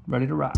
ready to rock.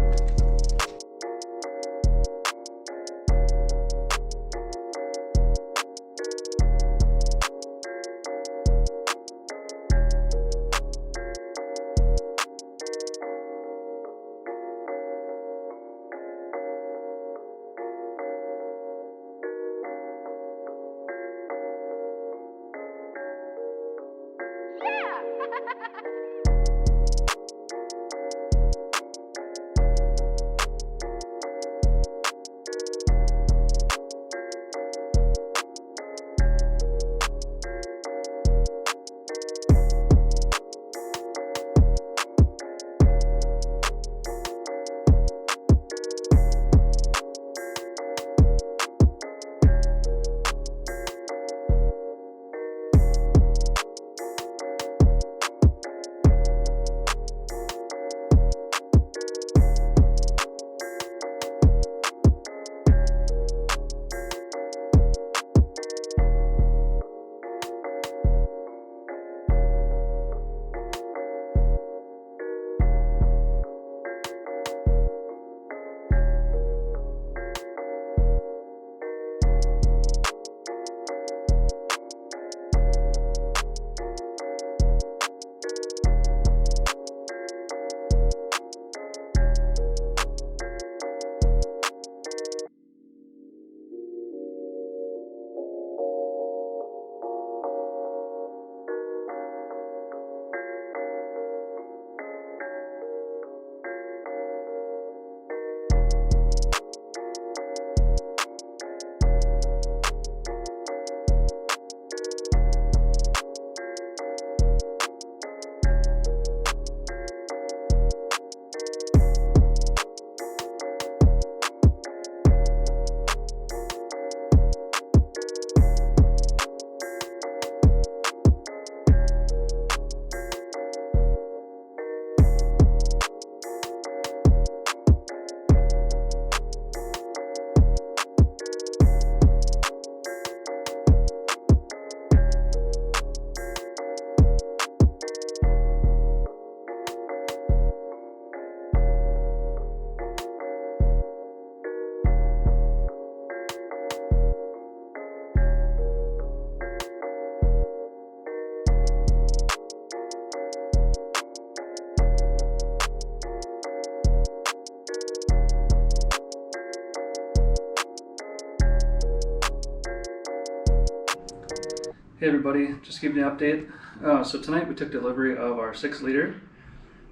Hey everybody, just giving you an update. So tonight we took delivery of our 6-liter.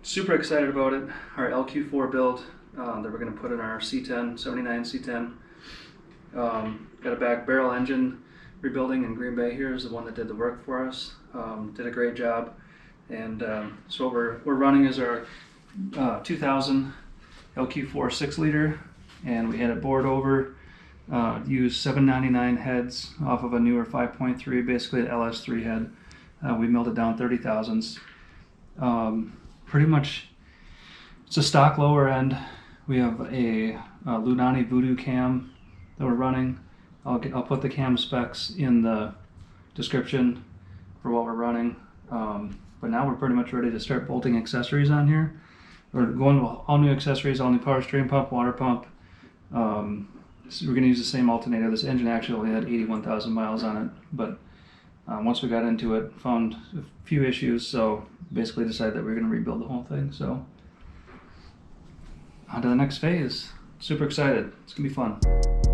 Super excited about it. Our LQ4 build that we're going to put in our C10, 79 C10. Got it back. Baril Engine Rebuilding in Green Bay here is the one that did the work for us. Did a great job. And so what we're running is our 2000 LQ4 6-liter, and we had it bored over. Used 799 heads off of a newer 5.3, basically an LS3 head. We milled it down 30 thousandths. Pretty much, it's a stock lower end. We have a Lunati Voodoo Cam that we're running. I'll put the cam specs in the description for what we're running. But now we're pretty much ready to start bolting accessories on here. We're going with all new accessories, all new power steering pump, water pump. So we're going to use the same alternator. This engine actually only had 81,000 miles on it, but once we got into it, found a few issues, so basically decided that we we're going to rebuild the whole thing. So on to the next phase. Super excited. It's going to be fun.